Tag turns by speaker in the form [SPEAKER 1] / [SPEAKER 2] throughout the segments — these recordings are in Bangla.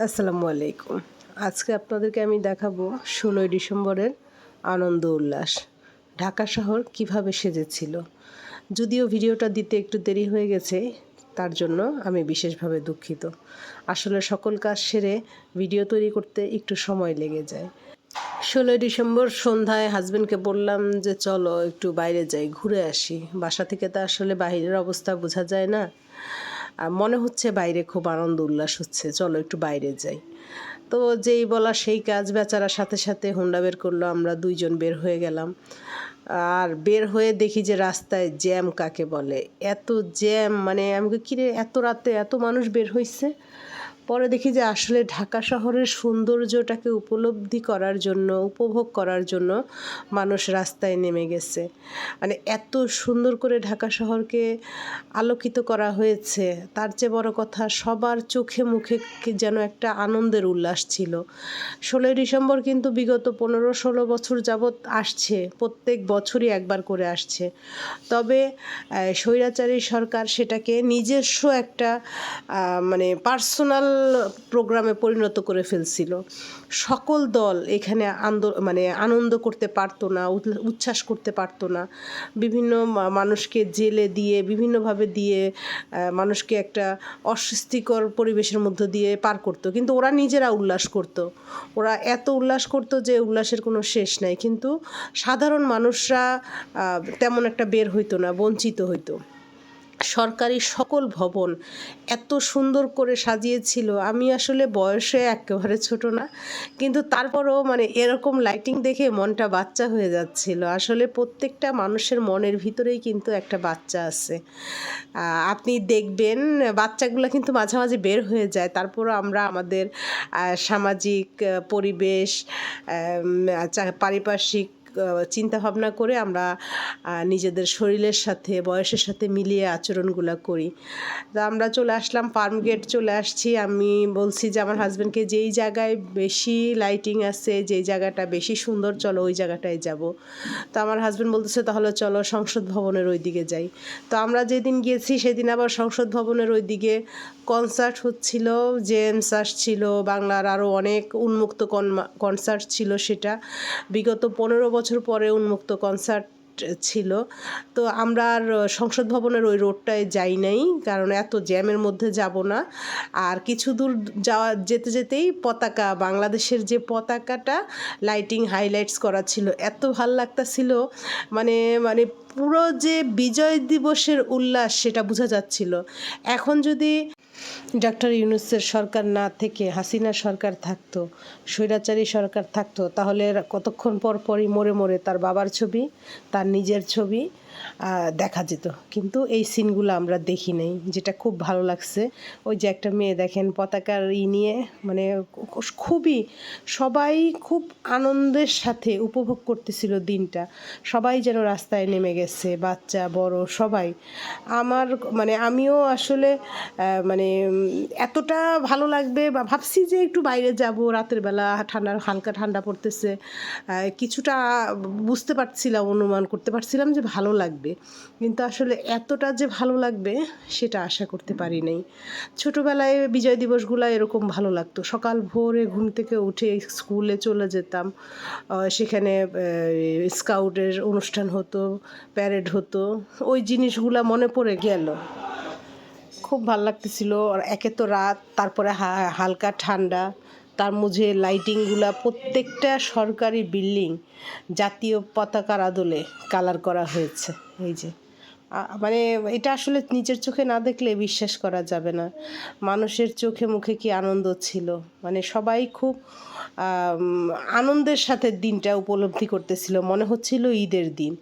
[SPEAKER 1] আসসালামু আলাইকুম। আজকে আপনাদেরকে আমি দেখাবো ১৬ই ডিসেম্বরের আনন্দ উল্লাস। ঢাকা শহর কিভাবে সেজেছিল। যদিও ভিডিওটা দিতে একটু দেরি হয়ে গেছে, তার জন্য আমি বিশেষভাবে দুঃখিত। আসলে সকল কাজ সেরে ভিডিও তৈরি করতে একটু সময় লেগে যায়। ১৬ই ডিসেম্বর সন্ধ্যায় হাজবেন্ডকে বললাম যে চলো একটু বাইরে যাই, ঘুরে আসি। বাসা থেকে তো আসলে বাইরের অবস্থা বোঝা যায় না। মনে হচ্ছে বাইরে খুব আনন্দ উল্লাস হচ্ছে, চলো একটু বাইরে যাই। তো যেই বলা সেই কাজ, বেচারার সাথে সাথে হুন্ডা বের করলো, আমরা দুইজন বের হয়ে গেলাম। আর বের হয়ে দেখি যে রাস্তায় জ্যাম কাকে বলে, এত জ্যাম, মানে আমি কিরে এত রাতে এত মানুষ বের হয়েছে। পরে দেখি যে আসলে ঢাকা শহরের সৌন্দর্যটাকে উপলব্ধি করার জন্য, উপভোগ করার জন্য মানুষ রাস্তায় নেমে গেছে। মানে এত সুন্দর করে ঢাকা শহরকে আলোকিত করা হয়েছে, তার চেয়ে বড় কথা সবার চোখে মুখে যেন একটা আনন্দের উল্লাস ছিল। ১৬ই ডিসেম্বর কিন্তু বিগত ১৫-১৬ বছর যাবৎ আসছে, প্রত্যেক বছরই একবার করে আসছে। তবে স্বৈরাচারী সরকার সেটাকে নিজস্ব একটা মানে পার্সোনাল প্রোগ্রামে পরিণত করে ফেলছিল। সকল দল এখানে মানে আনন্দ করতে পারতো না, উচ্ছ্বাস করতে পারতো না। বিভিন্ন মানুষকে জেলে দিয়ে, বিভিন্নভাবে দিয়ে মানুষকে একটা অস্বস্তিকর পরিবেশের মধ্য দিয়ে পার করতো। কিন্তু ওরা নিজেরা উল্লাস করতো। ওরা এত উল্লাস করতো যে উল্লাসের কোনো শেষ নাই। কিন্তু সাধারণ মানুষরা তেমন একটা বের হইতো না, বঞ্চিত হইতো। সরকারি সকল ভবন এত সুন্দর করে সাজিয়েছিল। আমি আসলে বয়সে একেবারে ছোট না, কিন্তু তারপরেও মানে এরকম লাইটিং দেখে মনটা বাচ্চা হয়ে যাচ্ছিল। আসলে প্রত্যেকটা মানুষের মনের ভিতরেই কিন্তু একটা বাচ্চা আছে। আপনি দেখবেন বাচ্চাগুলো কিন্তু মাঝে মাঝে বের হয়ে যায়, তারপরও আমরা আমাদের সামাজিক পরিবেশ, পারিপার্শ্বিক চিন্তা ভাবনা করে আমরা নিজেদের শরীরের সাথে, বয়সের সাথে মিলিয়ে আচরণগুলো করি। তা আমরা চলে আসলাম, ফার্মগেট চলে আসছি। আমি বলছি যে আমার হাজব্যান্ডকে যেই জায়গায় বেশি লাইটিং আছে, যেই জায়গাটা বেশি সুন্দর, চলো ওই জায়গাটায় যাব। তো আমার হাজব্যান্ড বলতেছে তাহলে চলো সংসদ ভবনের ওই দিকে যাই। তো আমরা যেদিন গিয়েছি সেদিন আবার সংসদ ভবনের ওই দিকে কনসার্ট হচ্ছিল, জেমস আসছিল, বাংলার আরও অনেক উন্মুক্ত কনসার্ট ছিল। সেটা বিগত ১৫ বছর পরে উন্মুক্ত কনসার্ট ছিল। তো আমরা আর সংসদ ভবনের ওই রোডটায় যাই নাই, কারণ এত জ্যামের মধ্যে যাব না। আর কিছু দূর যেতে যেতেই পতাকা, বাংলাদেশের যে পতাকাটা লাইটিং হাইলাইটস করা ছিল, এত ভাল লাগতাছিল। মানে মানে পুরো যে বিজয় দিবসের উল্লাস সেটা বোঝা যাচ্ছিল। এখন যদি ডক্টর ইউনূসের সরকার না থেকে হাসিনা সরকার থাকতো, স্বৈরাচারী সরকার থাকতো, তাহলে কতক্ষণ পর পরই মোড়ে মোড়ে তার বাবার ছবি, তার নিজের ছবি দেখা যেত। কিন্তু এই সিনগুলো আমরা দেখি নাই, যেটা খুব ভালো লাগছে। ওই যে একটা মেয়ে দেখেন পতাকার নিয়ে, মানে খুবই সবাই খুব আনন্দের সাথে উপভোগ করতেছিল দিনটা। সবাই যেন রাস্তায় নেমে গেছে, বাচ্চা বড় সবাই। আমার মানে আমিও আসলে মানে এতটা ভালো লাগবে বা ভাবছি যে একটু বাইরে যাব রাতের বেলা, হালকা ঠান্ডা পড়তেছে, কিছুটা বুঝতে পারছিলাম, অনুমান করতে পারছিলাম যে ভালো লাগবে, কিন্তু আসলে এতটা যে ভালো লাগবে সেটা আশা করতে পারি নাই। ছোটোবেলায় বিজয় দিবসগুলো এরকম ভালো লাগতো। সকাল ভোরে ঘুম থেকে উঠে স্কুলে চলে যেতাম, সেখানে স্কাউটের অনুষ্ঠান হতো, প্যারেড হতো, ওই জিনিসগুলো মনে পড়ে গেল। খুব ভাল লাগতেছিল। একে তো রাত, তারপরে হালকা ঠান্ডা, তার মাঝে লাইটিংগুলা, প্রত্যেকটা সরকারি বিল্ডিং জাতীয় পতাকার আদলে কালার করা হয়েছে। এই যে মানে এটা আসলে নিজের চোখে না দেখলে বিশ্বাস করা যাবে না। মানুষের চোখে মুখে কি আনন্দ ছিল, মানে সবাই খুব আনন্দের সাথে দিনটা উপলব্ধি করতেছিল। মনে হচ্ছিল ঈদের দিন।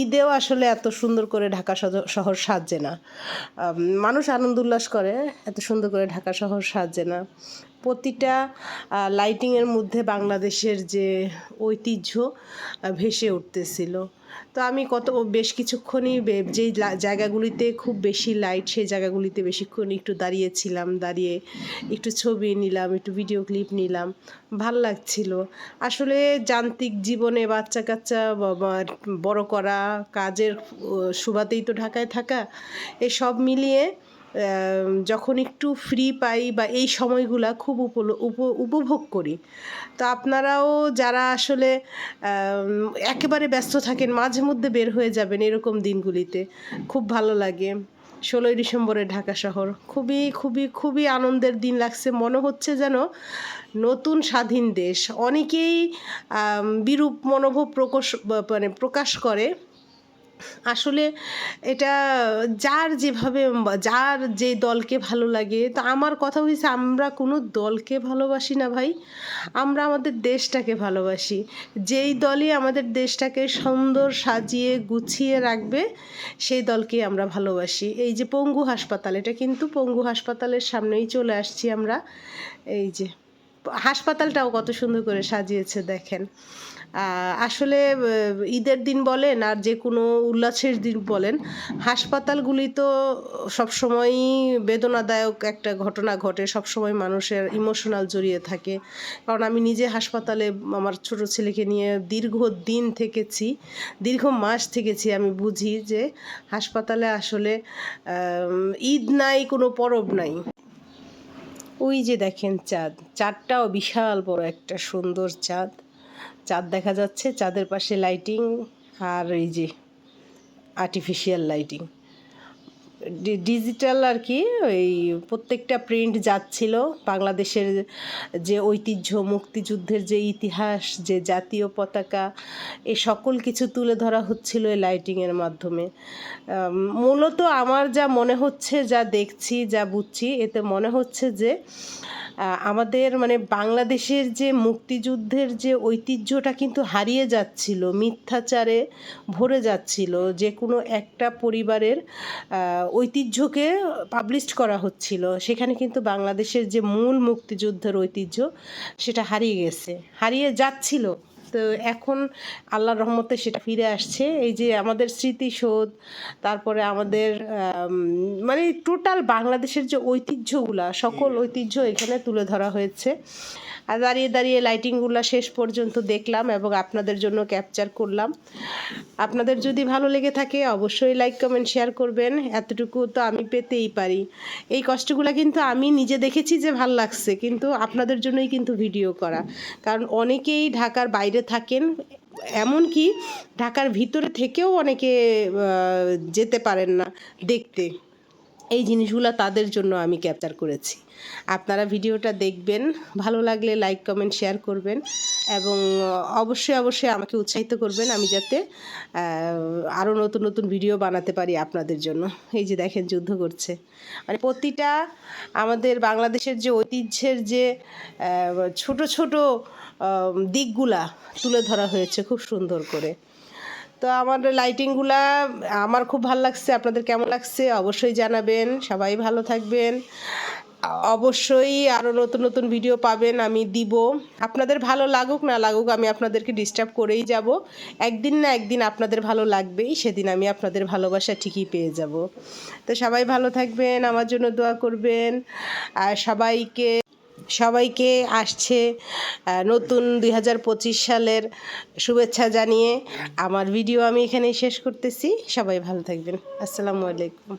[SPEAKER 1] ঈদেও আসলে এত সুন্দর করে ঢাকা শহর সাজে না। মানুষ আনন্দ উল্লাস করে, এত সুন্দর করে ঢাকা শহর সাজে না। প্রতিটা লাইটিংয়ের মধ্যে বাংলাদেশের যে ঐতিহ্য ভেসে উঠতেছিল। তো আমি বেশ কিছুক্ষণই যেই জায়গাগুলিতে খুব বেশি লাইট, সেই জায়গাগুলিতে বেশিক্ষণ একটু দাঁড়িয়েছিলাম, দাঁড়িয়ে একটু ছবি নিলাম, একটু ভিডিও ক্লিপ নিলাম, ভাল লাগছিল। আসলে যান্ত্রিক জীবনে বাচ্চা কাচ্চা বড় করা, কাজের সুবাদেই তো ঢাকায় থাকা, এসব মিলিয়ে যখন একটু ফ্রি পাই বা এই সময়গুলা খুব উপভোগ করি। তো আপনারাও যারা আসলে একেবারে ব্যস্ত থাকেন মাঝে মধ্যে বের হয়ে যাবেন এরকম দিনগুলিতে, খুব ভালো লাগে। 16ই ডিসেম্বরে ঢাকা শহর খুবই খুবই খুবই আনন্দের দিন লাগছে, মনে হচ্ছে যেন নতুন স্বাধীন দেশ। অনেকেই বিরূপ মনোভাব প্রকাশ করে। আসলে এটা যার যে দলকে ভালো লাগে। তো আমার কথা হইছে, আমরা কোনো দলকে ভালোবাসি না ভাই, আমরা আমাদের দেশটাকে ভালোবাসি। যেই দলই আমাদের দেশটাকে সুন্দর সাজিয়ে গুছিয়ে রাখবে সেই দলকে আমরা ভালোবাসি। এই যে পঙ্গু হাসপাতাল, এটা কিন্তু পঙ্গু হাসপাতালের সামনেই চলে আসছি আমরা। এই যে হাসপাতালটাও কত সুন্দর করে সাজিয়েছে দেখেন। আসলে ঈদের দিন বলেন আর যে কোনো উল্লাসের দিন বলেন, হাসপাতালগুলি তো সবসময়ই বেদনাদায়ক একটা ঘটনা ঘটে, সবসময় মানুষের ইমোশনাল জড়িয়ে থাকে। কারণ আমি নিজে হাসপাতালে আমার ছোট ছেলেকে নিয়ে দীর্ঘদিন থেকেছি, দীর্ঘ মাস থেকেছি। আমি বুঝি যে হাসপাতালে আসলে ঈদ নাই, কোনো পরব নাই। ওই যে দেখেন চাঁদটাও বিশাল বড় একটা সুন্দর চাঁদ দেখা যাচ্ছে, চাঁদের পাশে লাইটিং আর এই যে আর্টিফিশিয়াল লাইটিং, ডিজিটাল আর কি। ওই প্রত্যেকটা প্রিন্ট যাচ্ছিল বাংলাদেশের যে ঐতিহ্য, মুক্তিযুদ্ধের যে ইতিহাস, যে জাতীয় পতাকা, এ সকল কিছু তুলে ধরা হচ্ছিল এই লাইটিংয়ের মাধ্যমে। মূলত আমার যা মনে হচ্ছে, যা দেখছি, যা বুঝছি, এতে মনে হচ্ছে যে আমাদের মানে বাংলাদেশের যে মুক্তিযুদ্ধের যে ঐতিহ্যটা কিন্তু হারিয়ে যাচ্ছিল, মিথ্যাচারে ভরে যাচ্ছিল। যে কোনো একটা পরিবারের ঐতিহ্যকে পাবলিশ করা হচ্ছিল, সেখানে কিন্তু বাংলাদেশের যে মূল মুক্তিযুদ্ধের ঐতিহ্য সেটা হারিয়ে যাচ্ছিল। তো এখন আল্লাহর রহমতে সেটা ফিরে আসছে। এই যে আমাদের স্মৃতিসৌধ, তারপরে আমাদের মানে টোটাল বাংলাদেশের যে ঐতিহ্যগুলা, সকল ঐতিহ্য এখানে তুলে ধরা হয়েছে। আর দাঁড়িয়ে দাঁড়িয়ে লাইটিংগুলো শেষ পর্যন্ত দেখলাম এবং আপনাদের জন্য ক্যাপচার করলাম। আপনাদের যদি ভালো লেগে থাকে অবশ্যই লাইক, কমেন্ট, শেয়ার করবেন। এতটুকু তো আমি পেতেই পারি। এই কষ্টগুলো কিন্তু আমি নিজে দেখেছি যে ভাল লাগছে, কিন্তু আপনাদের জন্যই কিন্তু ভিডিও করা। কারণ অনেকেই ঢাকার বাইরে থাকেন, এমনকি ঢাকার ভিতরে থেকেও অনেকে যেতে পারেন না দেখতে। এই জিনিসগুলো তাদের জন্য আমি ক্যাপচার করেছি। আপনারা ভিডিওটা দেখবেন, ভালো লাগলে লাইক, কমেন্ট, শেয়ার করবেন এবং অবশ্যই আমাকে উৎসাহিত করবেন আমি যাতে আরও নতুন নতুন ভিডিও বানাতে পারি আপনাদের জন্য। এই যে দেখেন যুদ্ধ করছে, মানে প্রতিটা আমাদের বাংলাদেশের যে ঐতিহ্যের যে ছোট ছোট দিকগুলা তুলে ধরা হয়েছে খুব সুন্দর করে। তো আমার লাইটিংগুলা আমার খুব ভালো লাগছে। আপনাদের কেমন লাগছে অবশ্যই জানাবেন। সবাই ভালো থাকবেন। অবশ্যই আরও নতুন নতুন ভিডিও পাবেন, আমি দিব। আপনাদের ভালো লাগুক না লাগুক আমি আপনাদেরকে ডিস্টার্ব করেই যাব। একদিন না একদিন আপনাদের ভালো লাগবেই, সেদিন আমি আপনাদের ভালোবাসা ঠিকই পেয়ে যাব। তো সবাই ভালো থাকবেন, আমার জন্য দোয়া করবেন। আর সবাইকে আসছে নতুন 2025 সালের শুভেচ্ছা জানিয়ে আমার ভিডিও আমি এখানেই শেষ করতেছি। সবাই ভালো থাকবেন। আসসালামু আলাইকুম।